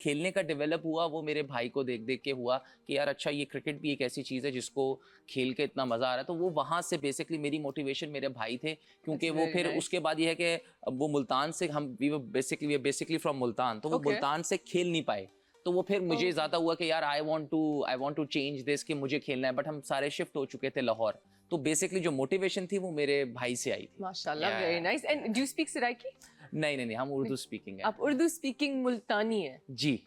खेलने का डेवलप हुआ वो मेरे भाई को देख देख के हुआ कि यार अच्छा ये क्रिकेट भी एक ऐसी चीज़ है जिसको खेल के इतना मज़ा आ रहा है। तो वो वहाँ से बेसिकली मेरी मोटिवेशन मेरे भाई थे, क्योंकि वो फिर उसके बाद ये है कि वो मुल्तान से हम वी बेसिकली फ्रॉम मुल्तान, तो वो मुल्तान से खेल नहीं पाए। तो वो फिर मुझे ज़्यादा हुआ कि यार I want to change this, कि मुझे खेलना है, बट हम सारे शिफ्ट हो चुके थे लाहौर। तो बेसिकली जो मोटिवेशन थी वो मेरे भाई से आई थी। माशाल्लाह, very nice. And do you speak Saraiki? नहीं, हम उर्दू स्पीकिंग है। आप उर्दू स्पीकिंग मुल्तानी है? जी।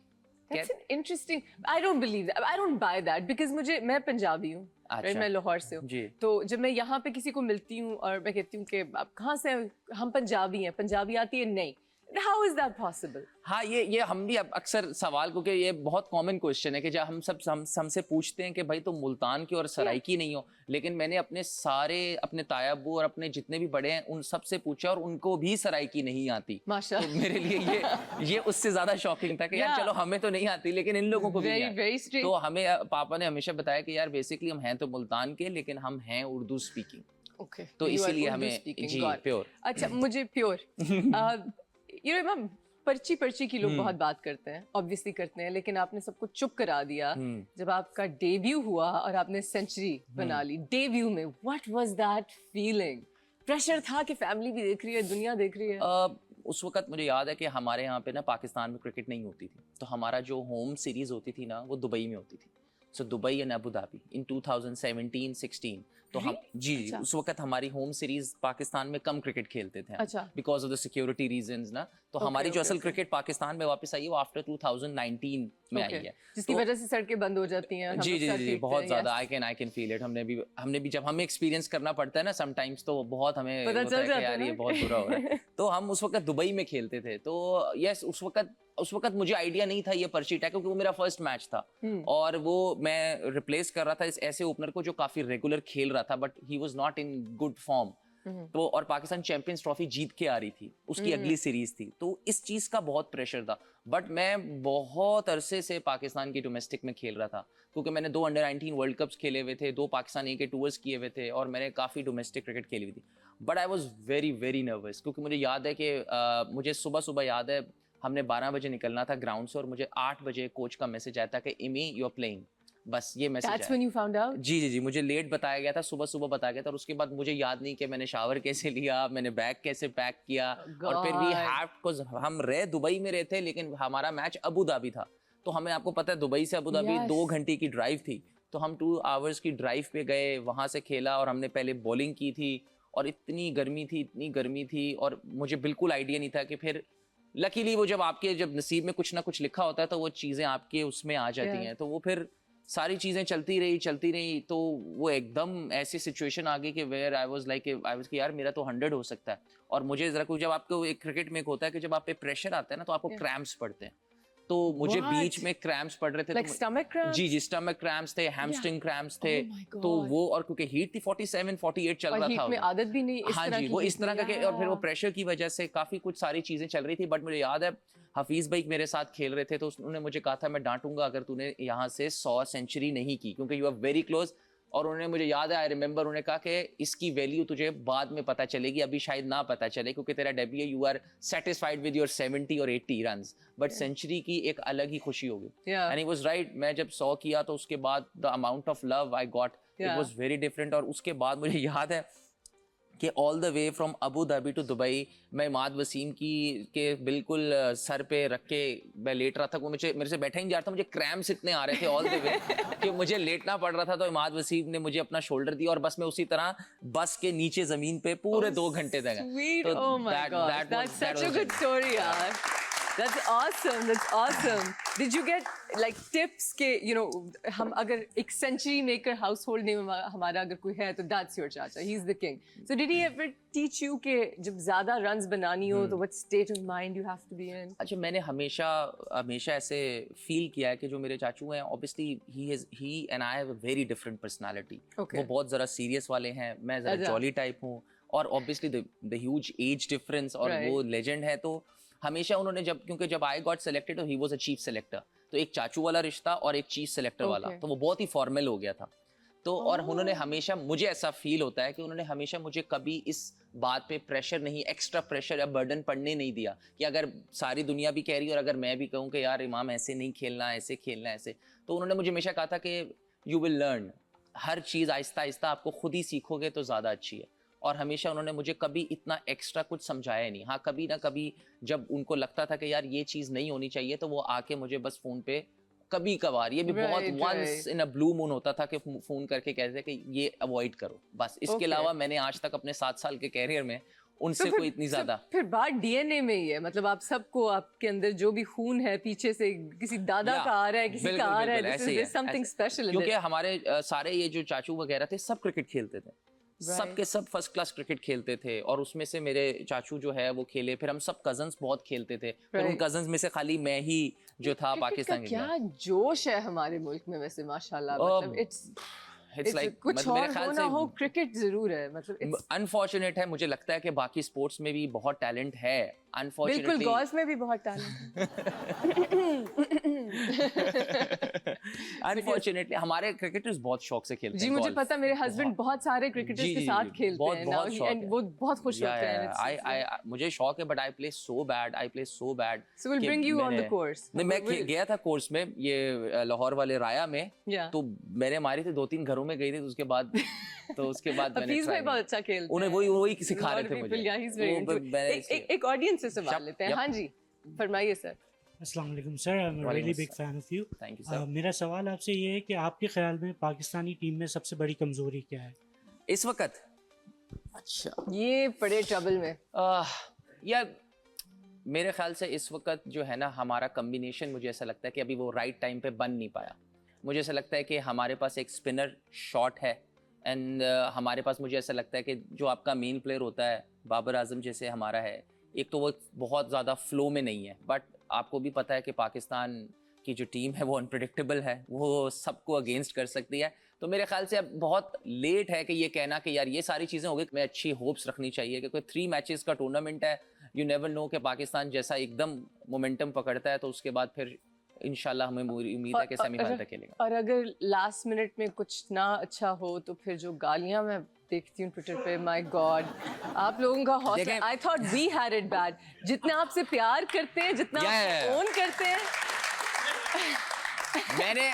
That's an interesting. I don't believe that. I don't buy that because मैं पंजाबी हूँ, अच्छा। मैं लाहौर से हूँ। तो जब मैं यहाँ पे किसी को मिलती हूँ और मैं कहती हूँ कि आप कहाँ से हैं, हम पंजाबी हैं, पंजाबी आती है नहीं। How is that possible? हाँ, ये हम भी अब अक्सर सवाल, क्योंकि ये बहुत कॉमन क्वेश्चन है कि जब हमसे पूछते हैं कि भाई तुम मुल्तान की और सराइकी नहीं हो, लेकिन मैंने अपने ताया अब्बू और अपने जितने भी बड़े हैं उन सब से पूछा और उनको भी सराइकी नहीं आती। माशाल्लाह। तो मेरे लिए ये उससे ज्यादा शॉकिंग था कि यार चलो हमें तो नहीं आती लेकिन इन लोगों को भी नहीं आती। तो हमें पापा ने हमेशा बताया कि यार बेसिकली हम हैं तो मुल्तान के, लेकिन हम हैं उर्दू स्पीकिंग। ओके, तो इसीलिए हमें जी प्योर। अच्छा, मुझे प्योर पर्ची की लोग बहुत बात करते हैं, ऑब्वियसली करते हैं, लेकिन आपने सबको चुप करा दिया जब आपका डेब्यू हुआ और आपने सेंचुरी बना ली डेब्यू में। What was that feeling? Pressure था कि फैमिली भी देख रही है, दुनिया देख रही है? उस वक्त मुझे याद है कि हमारे यहाँ पे ना पाकिस्तान में क्रिकेट नहीं होती थी, तो हमारा जो होम सीरीज होती थी ना वो दुबई में होती थी। So Dubai and Abu Dhabi in 2017-16। तो हम जी अच्छा। उस वक्त हमारी होम सीरीज पाकिस्तान में कम क्रिकेट खेलते थे, अच्छा। Because of the security reasons ना। तो हमारी जो असल क्रिकेट पाकिस्तान में वापस आई है वो आफ्टर 2019 में आई है, जिसकी वजह से सड़कें बंद हो जाती हैं। जी बहुत ज्यादा। I can feel it. हमने भी जब हमें एक्सपीरियंस करना पड़ता है ना समटाइम्स, तो बहुत हमें पता चल जाता है यार ये बहुत बुरा हो रहा है। तो हम उस वक्त दुबई में खेलते थे। तो यस, उस वक्त मुझे आइडिया नहीं था ये पर्ची टैग, क्योंकि वो मेरा फर्स्ट मैच था और वो मैं रिप्लेस कर रहा था इस ऐसे ओपनर को जो काफी रेगुलर खेल रहा था, but he was not in good form. तो और पाकिस्तान चैंपियंस ट्रॉफी जीत के आ रही थी, उसकी अगली सीरीज थी, तो इस चीज का बहुत प्रेशर था। बट मैं बहुत अरसे से पाकिस्तान की डोमेस्टिक में खेल रहा था, क्योंकि मैंने 2 अंडर-19 वर्ल्ड कप्स खेले हुए थे, 2 पाकिस्तान ए के टूर्स किए हुए थे और मैंने काफी डोमेस्टिक क्रिकेट खेली हुई थी। But I was very very nervous, क्योंकि मुझे याद है कि मुझे सुबह याद है हमने 12 बजे निकलना था ग्राउंड से और मुझे 8 बजे कोच का मैसेज आया था कि इमी यू आर प्लेइंग। बस ये message That's when you found out? जी, मुझे लेट बताया गया था, सुबह बताया गया था और उसके बाद मुझे याद नहीं कि मैंने शावर कैसे लिया, मैंने बैग कैसे पैक किया। और फिर वी हैव बिकॉज़ हम दुबई में रहे थे, लेकिन हमारा मैच अबू धाबी था। तो हमें, आपको पता है दुबई से अबू धाबी 2 घंटे की ड्राइव थी, तो हम 2 आवर्स की ड्राइव पे गए, वहां से खेला और हमने पहले बॉलिंग की थी और इतनी गर्मी थी और मुझे बिल्कुल आइडिया नहीं था कि फिर लकीली वो जब नसीब में कुछ ना कुछ लिखा होता है तो वो चीजें आपके उसमें आ जाती हैं। तो वो फिर सारी चीजें चलती रही, तो वो एकदम ऐसी सिचुएशन आ गई कि वेयर आई वाज कि यार मेरा तो 100 हो सकता है। और मुझे जरा कुछ, जब आपको एक क्रिकेट में एक होता है कि जब आप पे प्रेशर आता है ना तो आपको क्रैम्प्स पड़ते हैं, तो मुझे बीच में क्रैम्प्स पड़ रहे थे, like stomach cramps? जी स्टमक क्रैम्प्स थे, हैमस्ट्रिंग क्रैम्प्स थे। तो वो, और क्योंकि हीट थी 47-48 चल रहा था, में आदत भी नहीं इस तरह की, वो इस तरह का, और फिर वो प्रेशर की वजह से काफी कुछ सारी चीजें चल रही थी। बट मुझे याद है हफीज भाई मेरे साथ खेल रहे थे, तो उन्होंने मुझे कहा था मैं डांटूंगा अगर तूने यहाँ से 100 सेंचुरी नहीं की, क्योंकि यू आर वेरी क्लोज। और उन्होंने, मुझे याद है, आई रिमेंबर, उन्होंने कहा कि इसकी वैल्यू तुझे बाद में पता चलेगी, अभी शायद ना पता चले, क्योंकि तेरा डेब्यू है, you are satisfied with your 70 और 80 रन्स, बट सेंचुरी की एक अलग ही खुशी होगी। And he was right. मैं जब 100 किया तो उसके बाद the amount of love I got, it was very different. और उसके बाद मुझे याद है कि all the way from Abu Dhabi to Dubai मैं इमाद वसीम के बिल्कुल सर पे रख के मैं लेट रहा था, वो मेरे से बैठा ही नहीं जा रहा था, मुझे क्रैम्प्स इतने आ रहे थे ऑल द वे कि मुझे लेटना पड़ रहा था। तो इमाद वसीम ने मुझे अपना शोल्डर दिया और बस मैं उसी तरह बस के नीचे जमीन पे पूरे 2 घंटे तक। Oh my God, that's such a good story, यार। That's awesome. Did you get like tips के, you know, हम अगर एक century maker household में हमारा अगर कोई है तो that's your चाचा, he's the king. So did he ever teach you कि जब ज़्यादा runs बनानी हो तो what state of mind you have to be in? अच्छा, मैंने हमेशा ऐसे फील किया है कि जो मेरे चाचू हैं, obviously he and I have a very different personality. वो बहुत ज़रा सीरियस वाले हैं, मैं ज़रा जॉली टाइप हूँ, और obviously the huge age difference, और वो legend है। तो हमेशा उन्होंने क्योंकि जब I got selected he was a chief selector, तो एक चाचू वाला रिश्ता और एक चीफ सेलेक्टर वाला, तो वो बहुत ही फॉर्मल हो गया था। तो और उन्होंने हमेशा, मुझे ऐसा फील होता है कि उन्होंने हमेशा मुझे कभी इस बात पे प्रेशर नहीं, एक्स्ट्रा प्रेशर या बर्डन पड़ने नहीं दिया कि अगर सारी दुनिया भी कह रही है और अगर मैं भी कहूँ कि यार इमाम ऐसे नहीं खेलना, ऐसे खेलना, ऐसे, तो उन्होंने मुझे हमेशा कहा था कि यू विल लर्न, हर चीज़ आहिस्ता आहिस्ता आपको खुद ही सीखोगे तो ज़्यादा अच्छी है। और हमेशा उन्होंने मुझे कभी इतना एक्स्ट्रा कुछ समझाया नहीं। हाँ, कभी ना कभी जब उनको लगता था कि यार ये चीज़ नहीं होनी चाहिए, तो वो आके मुझे बस फ़ोन पे कभी कभार, ये भी बहुत once in a blue moon होता था कि फ़ोन करके कहते कि ये अवॉइड करो, बस। इसके अलावा मैंने आज तक अपने 7 साल के कैरियर में उनसे कोई इतनी ज़्यादा। फिर बात डीएनए में ही है, मतलब आप सबको, आपके अंदर जो भी खून है पीछे से किसी दादा का आ रहा है, किसी का आ रहा है, दिस इज समथिंग स्पेशल। क्योंकि हमारे सारे ये जो चाचू वगैरह थे सब क्रिकेट खेलते थे, सबके सब फर्स्ट क्लास क्रिकेट खेलते थे, और उसमें से मेरे चाचू जो है वो खेले, फिर हम सब कजन्स बहुत खेलते थे, फिर उन कजन्स में से खाली मैं ही जो था पाकिस्तान के। क्या जोश है हमारे मुल्क में वैसे, माशाल्लाह, मतलब इट्स लाइक कुछ और हो ना हो, क्रिकेट जरूर है, मतलब अनफॉर्चुनेट है, मुझे लगता है कि बाकी स्पोर्ट्स में भी बहुत टैलेंट है, अनफॉर्चुनेटली। बिल्कुल, गोल्फ में भी बहुत टैलेंट है। अनफॉर्चुनेटली हमारे क्रिकेटर्स बहुत शौक से खेलते हैं। जी, मुझे पता, मेरे हस्बैंड बहुत सारे क्रिकेटर्स के साथ खेलते हैं ना, एंड वो बहुत खुश होते हैं। मुझे शौक है, but I play so bad. So will bring you on the course. मैं गया था कोर्स में, ये लाहौर वाले राया में, तो मैंने मारी थी 2-3 घरों में गई थी, उसके बाद मैंने हफीज भाई बहुत अच्छा खेलते हैं, उन्हें वही सिखा रहे थे मुझे। एक ऑडियंस से सवाल लेते हैं। हाँ जी, फरमाइए सर। अस्सलाम वालेकुम sir, I am really big fan of you. Thank you sir. मेरा सवाल आपसे ये है कि आपके ख्याल में पाकिस्तानी टीम में सबसे बड़ी कमजोरी क्या है इस वक्त? अच्छा, ये बड़े ट्रबल में यार मेरे ख्याल से इस वक्त जो है ना, हमारा कम्बिनेशन, मुझे ऐसा लगता है कि अभी वो राइट टाइम पे बन नहीं पाया। मुझे ऐसा लगता है कि हमारे पास एक स्पिनर शॉट है, एंड हमारे पास, मुझे ऐसा लगता है कि जो आपका मेन प्लेयर होता है, बाबर आजम जैसे हमारा है, एक तो वो बहुत ज़्यादा फ्लो में नहीं है, बट आपको भी पता है कि पाकिस्तान की जो टीम है वो अनप्रेडिक्टेबल है, वो सबको अगेंस्ट कर सकती है। तो मेरे ख्याल से अब बहुत लेट है कि ये कहना कि यार ये सारी चीज़ें हो गई। मैं अच्छी होप्स रखनी चाहिए, क्योंकि 3 मैचेस का टूर्नामेंट है, यू नेवर नो कि पाकिस्तान जैसा एकदम मोमेंटम पकड़ता है, तो उसके बाद फिर इंशाल्लाह हमें उम्मीद है कि सेमीफाइनल तक खेलेगा। और अगर लास्ट मिनट में कुछ ना अच्छा हो, तो फिर जो गालियां मैं देखती हूँ ट्विटर पे, माय गॉड, आप लोगों का हौसला, I thought we had it bad. जितना आपसे प्यार करते हैं, जितना ओन करते हैं, मैंने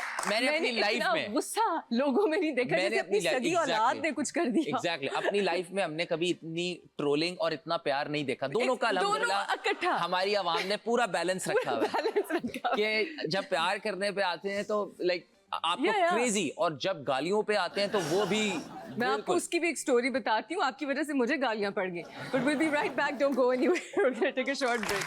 अपनी लाइफ में गुस्सा लोगों में नहीं देखा, जैसे अपनी सगी औलाद ने कुछ कर दिया। एग्जैक्टली, अपनी लाइफ में हमने कभी इतनी ट्रोलिंग और इतना प्यार नहीं देखा। दोनों का अल्हम्दुलिल्लाह इकट्ठा हमारी आवाम ने पूरा बैलेंस रखा हुआ है कि जब प्यार करने पे आते हैं तो लाइक आपको क्रेजी, और जब गालियों पे आते हैं तो वो भी। मैं आपको उसकी भी एक स्टोरी बताती हूँ, आपकी वजह से मुझे गालियां पड़ गई। But will be right back, don't go anywhere, take a short break.